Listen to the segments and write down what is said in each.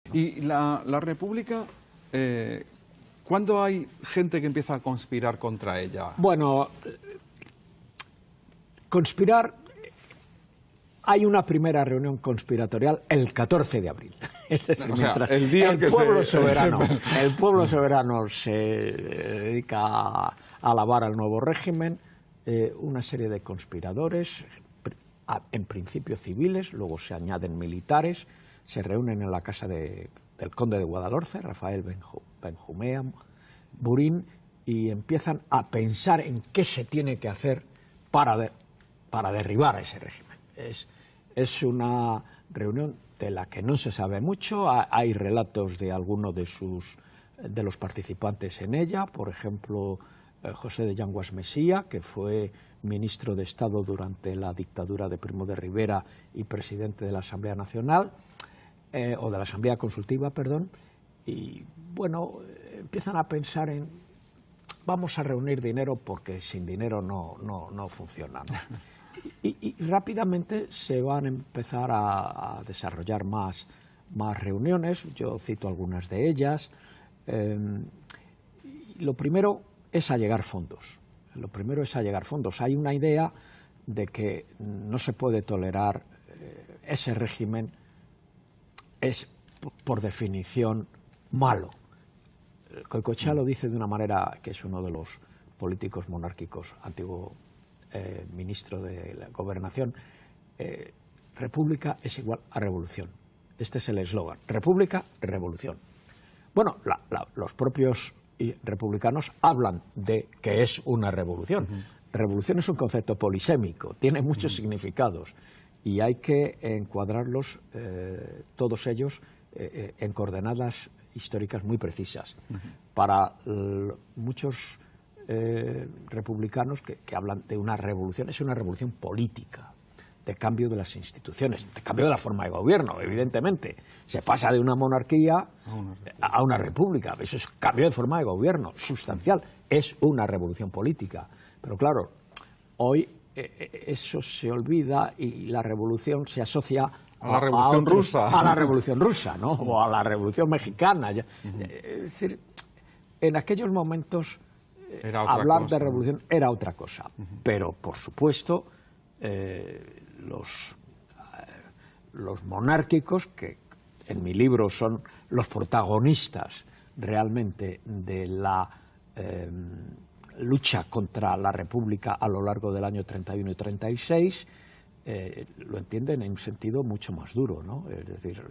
¿no? ¿Y la República, cuándo hay gente que empieza a conspirar contra ella? Bueno, conspirar... Hay una primera reunión conspiratorial el 14 de abril. Es decir, o sea, el día el que pueblo soberano, el pueblo soberano se dedica a alabar al nuevo régimen, una serie de conspiradores, en principio civiles, luego se añaden militares, se reúnen en la casa del conde de Guadalhorce, Rafael Benjumea Burín, y empiezan a pensar en qué se tiene que hacer para derribar a ese régimen. Es una reunión de la que no se sabe mucho. Hay relatos de algunos de los participantes en ella, por ejemplo, José de Yanguas Mesía, que fue ministro de Estado durante la dictadura de Primo de Rivera y presidente de la Asamblea Nacional, o de la Asamblea Consultiva, perdón, y bueno, empiezan a pensar en vamos a reunir dinero porque sin dinero no funciona, ¿no? Y rápidamente se van a empezar a desarrollar más reuniones. Yo cito algunas de ellas. Lo primero es allegar fondos. Hay una idea de que no se puede tolerar ese régimen, es por definición malo. Goicoechea lo dice de una manera que es uno de los políticos monárquicos, antiguo ministro de la Gobernación. República es igual a revolución. Este es el eslogan. República, revolución. Bueno, los propios republicanos hablan de que es una revolución. Revolución es un concepto polisémico, tiene muchos significados y hay que encuadrarlos, todos ellos, en coordenadas históricas muy precisas. Para muchos republicanos que hablan de una revolución, es una revolución política, de cambio de las instituciones, de cambio de la forma de gobierno, evidentemente. Se pasa de una monarquía a una república, eso es cambio de forma de gobierno, sustancial, es una revolución política. Pero claro, hoy eso se olvida y la revolución se asocia a la revolución rusa. A la revolución rusa, ¿no? O a la revolución mexicana. Es decir, en aquellos momentos hablar de revolución era otra cosa. Pero, por supuesto, los monárquicos, que en mi libro son los protagonistas realmente de la lucha contra la República a lo largo del año 31 y 36, lo entienden en un sentido mucho más duro, ¿no? Es decir,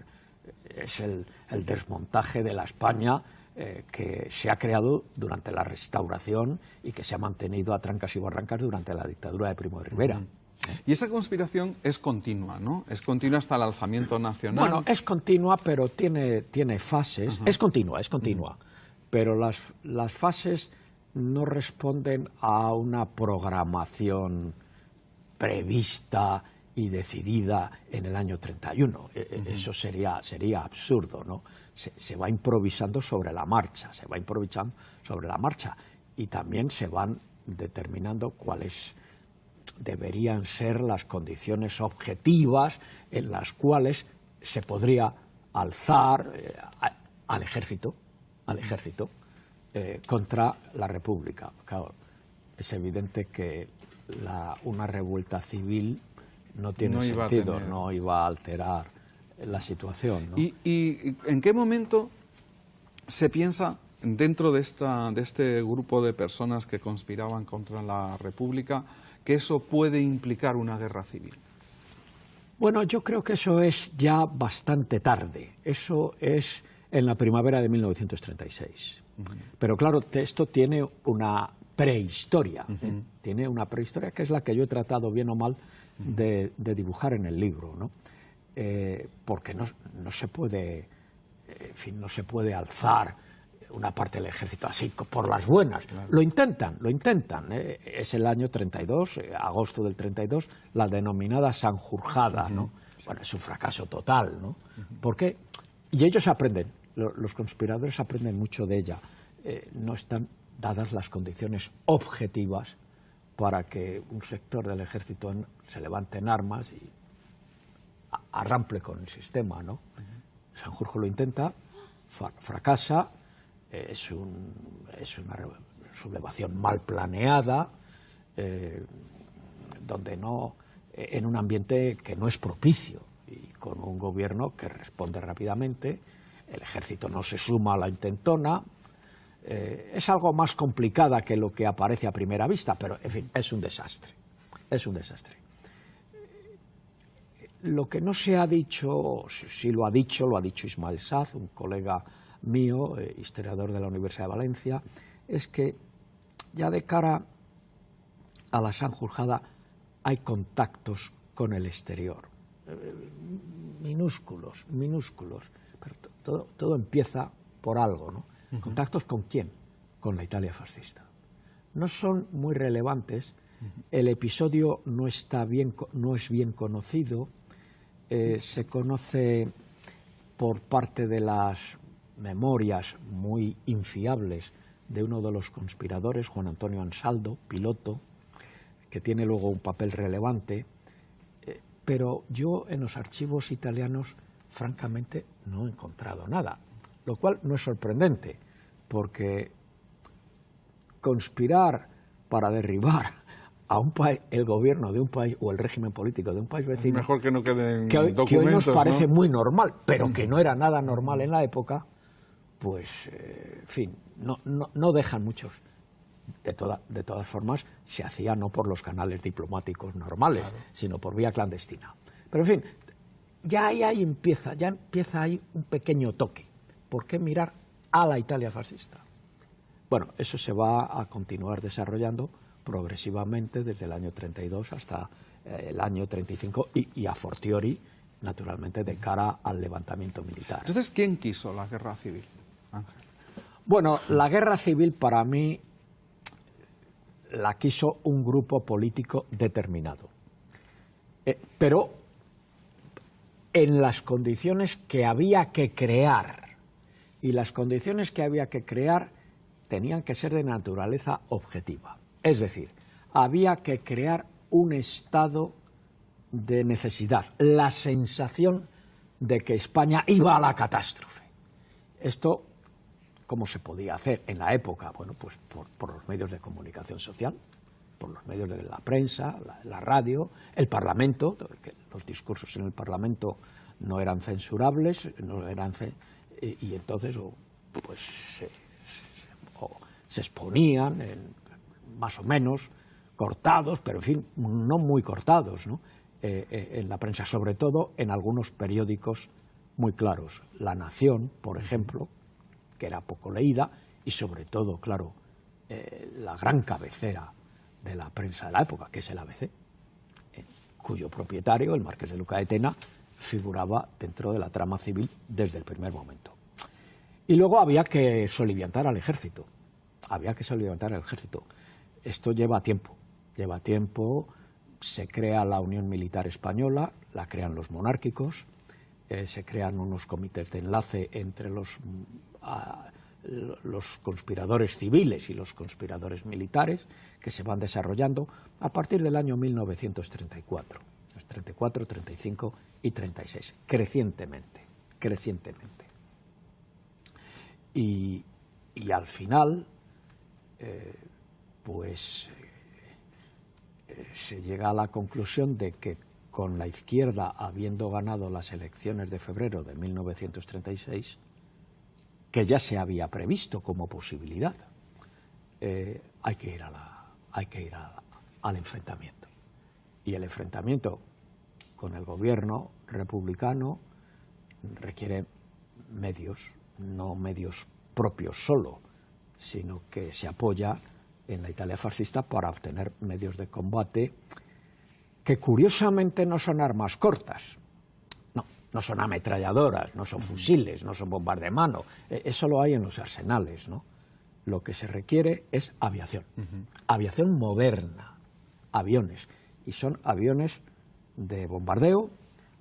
es el desmontaje de la España que se ha creado durante la Restauración y que se ha mantenido a trancas y barrancas durante la dictadura de Primo de Rivera. Y esa conspiración es continua, ¿no? Es continua hasta el alzamiento nacional. Bueno, es continua, pero tiene fases. Es continua, pero las fases no responden a una programación prevista y decidida en el año 31. Eso sería absurdo, ¿no? Se va improvisando sobre la marcha, y también se van determinando cuáles deberían ser las condiciones objetivas en las cuales se podría alzar al ejército contra la República. Claro, es evidente que una revuelta civil no tiene sentido, no iba a alterar la situación, ¿no? ¿Y en qué momento se piensa, dentro de este grupo de personas que conspiraban contra la República, que eso puede implicar una guerra civil? Bueno, yo creo que eso es ya bastante tarde. Eso es en la primavera de 1936. Pero claro, esto tiene una prehistoria. Tiene una prehistoria que es la que yo he tratado, bien o mal, de dibujar en el libro, ¿no? Porque no se puede, no se puede alzar una parte del ejército así por las buenas. Claro. Lo intentan. Es el año 32, agosto del 32, la denominada Sanjurjada, ¿no? Sí. Bueno, es un fracaso total, ¿no? Porque, y ellos aprenden, los conspiradores aprenden mucho de ella. No están dadas las condiciones objetivas para que un sector del ejército se levante en armas y arrample con el sistema, ¿no? Sanjurjo lo intenta, fracasa, es una sublevación mal planeada, donde no, en un ambiente que no es propicio y con un gobierno que responde rápidamente. El ejército no se suma a la intentona. Es algo más complicada que lo que aparece a primera vista, pero en fin, es un desastre. Es un desastre. Lo que no se ha dicho, sí lo ha dicho Ismael Saz, un colega mío, historiador de la Universidad de Valencia, es que ya de cara a la Sanjurjada hay contactos con el exterior, minúsculos, pero todo empieza por algo, ¿no? ¿Contactos con quién? Con la Italia fascista. No son muy relevantes, el episodio no es bien conocido, se conoce por parte de las memorias muy infiables de uno de los conspiradores, Juan Antonio Ansaldo, piloto, que tiene luego un papel relevante, pero yo en los archivos italianos francamente no he encontrado nada, lo cual no es sorprendente, porque conspirar para derribar a un país, el gobierno de un país o el régimen político de un país vecino, mejor que no queden documentos, que hoy nos parece, ¿no?, muy normal, pero que no era nada normal en la época, pues, en fin, no dejan muchos. De todas formas, se hacía no por los canales diplomáticos normales, claro, sino por vía clandestina. Pero, en fin, ya empieza ahí un pequeño toque. ¿Por qué mirar a la Italia fascista? Bueno, eso se va a continuar desarrollando progresivamente desde el año 32 hasta el año 35 y a fortiori, naturalmente, de cara al levantamiento militar. Entonces, ¿quién quiso la guerra civil, Ángel? Bueno, la guerra civil para mí la quiso un grupo político determinado, pero en las condiciones que había que crear, y las condiciones que había que crear tenían que ser de naturaleza objetiva. Es decir, había que crear un estado de necesidad, la sensación de que España iba a la catástrofe. Esto, ¿cómo se podía hacer en la época? Bueno, pues por los medios de comunicación social, por los medios de la prensa, la radio, el Parlamento, que los discursos en el Parlamento no eran censurables, y entonces pues se exponían más o menos cortados, pero en fin, no muy cortados, ¿no?, en la prensa, sobre todo en algunos periódicos muy claros. La Nación, por ejemplo, que era poco leída, y sobre todo, claro, la gran cabecera de la prensa de la época, que es el ABC, cuyo propietario, el marqués de Luca de Tena, figuraba dentro de la trama civil desde el primer momento. Y luego había que soliviantar al ejército. Esto lleva tiempo, se crea la Unión Militar Española, la crean los monárquicos, se crean unos comités de enlace entre los conspiradores civiles y los conspiradores militares, que se van desarrollando a partir del año 1934, los 34, 35 y 36, crecientemente. Y al final, se llega a la conclusión de que con la izquierda habiendo ganado las elecciones de febrero de 1936, que ya se había previsto como posibilidad, hay que ir al enfrentamiento. Y el enfrentamiento con el gobierno republicano requiere medios, no medios propios solo, sino que se apoya en la Italia fascista para obtener medios de combate que curiosamente no son armas cortas, no son ametralladoras, no son fusiles, no son bombas de mano, eso lo hay en los arsenales, ¿no? Lo que se requiere es aviación, aviación moderna, aviones, y son aviones de bombardeo,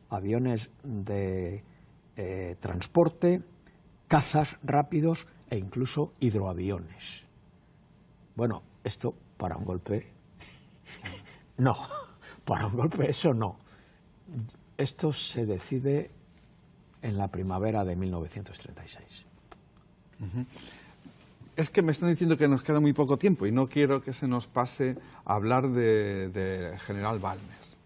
aviones de transporte, cazas rápidos e incluso hidroaviones. Bueno, esto para un golpe, no, para un golpe eso no. Esto se decide en la primavera de 1936. Es que me están diciendo que nos queda muy poco tiempo y no quiero que se nos pase a hablar de General Balmes.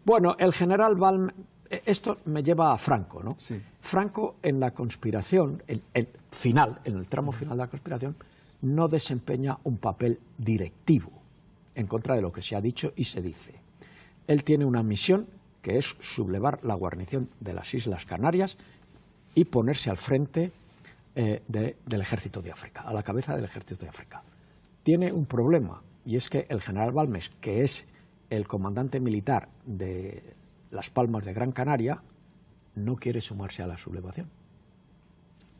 Bueno, el general Balmes, esto me lleva a Franco, ¿no? Sí. Franco en la conspiración, en el tramo final de la conspiración, no desempeña un papel directivo en contra de lo que se ha dicho y se dice. Él tiene una misión que es sublevar la guarnición de las Islas Canarias y ponerse al frente del ejército de África, a la cabeza del ejército de África. Tiene un problema, y es que el general Balmes, que es el comandante militar de Las Palmas de Gran Canaria, no quiere sumarse a la sublevación.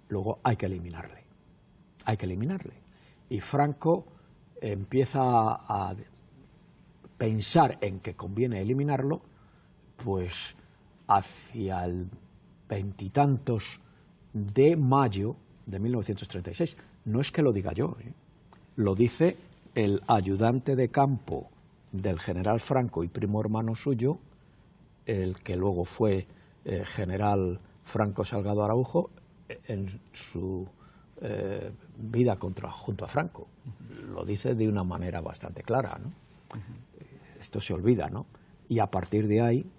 Luego hay que eliminarle. Hay que eliminarle. Y Franco empieza a pensar en que conviene eliminarlo, pues hacia el veintitantos de mayo de 1936. No es que lo diga yo, lo dice el ayudante de campo del general Franco y primo hermano suyo, el que luego fue general Franco Salgado Araujo, en su vida junto a Franco. Lo dice de una manera bastante clara, ¿no? Esto se olvida, ¿no? Y a partir de ahí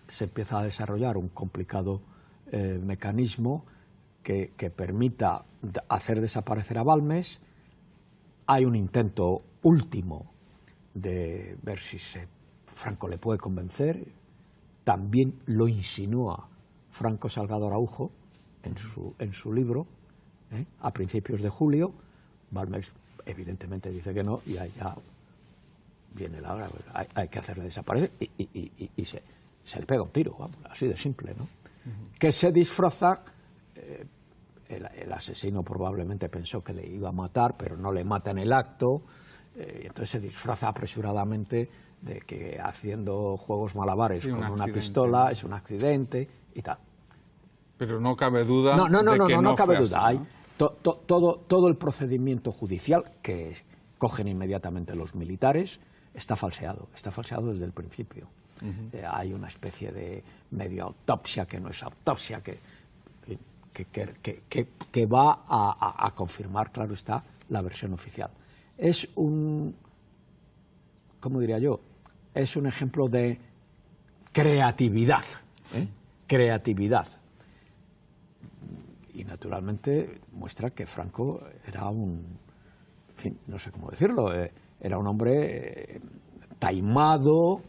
se empieza a desarrollar un complicado mecanismo que permita hacer desaparecer a Balmes. Hay un intento último de ver si Franco le puede convencer. También lo insinúa Franco Salgado Araujo en su libro, a principios de julio. Balmes evidentemente dice que no, y ahí ya viene la hora, hay que hacerle desaparecer y se le pega un tiro, vamos, así de simple, ¿no? Que se disfraza, el asesino probablemente pensó que le iba a matar, pero no le mata en el acto, entonces se disfraza apresuradamente de que haciendo juegos malabares con una pistola, es un accidente y tal. Pero no cabe duda no cabe duda. Así, ¿no? Hay todo el procedimiento judicial que cogen inmediatamente los militares está falseado desde el principio. Hay una especie de medio autopsia que no es autopsia, que va a confirmar, claro está, la versión oficial. Es ¿cómo diría yo? Es un ejemplo de creatividad, creatividad. Y naturalmente muestra que Franco era en fin, no sé cómo decirlo, era un hombre taimado,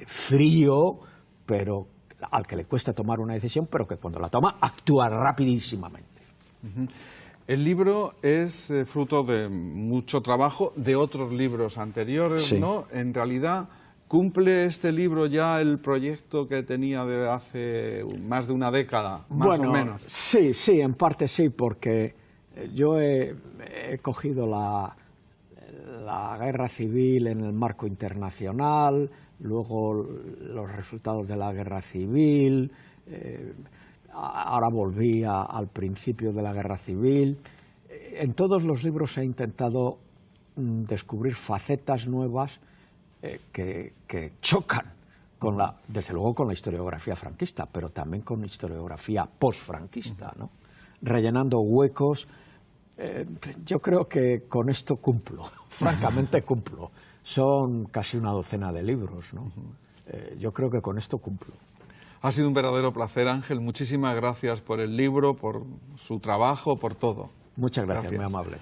frío, pero al que le cuesta tomar una decisión, pero que cuando la toma actúa rapidísimamente. El libro es fruto de mucho trabajo de otros libros anteriores, sí, ¿no? En realidad, ¿cumple este libro ya el proyecto que tenía de hace más de una década, más o menos? Sí, en parte sí, porque yo he cogido la guerra civil en el marco internacional, luego los resultados de la guerra civil, ahora volví al principio de la guerra civil. En todos los libros he intentado descubrir facetas nuevas que chocan desde luego con la historiografía franquista, pero también con la historiografía posfranquista, ¿no? Rellenando huecos. Yo creo que con esto cumplo, francamente cumplo. Son casi una docena de libros, ¿no? Yo creo que con esto cumplo. Ha sido un verdadero placer, Ángel. Muchísimas gracias por el libro, por su trabajo, por todo. Muchas gracias. Muy amable.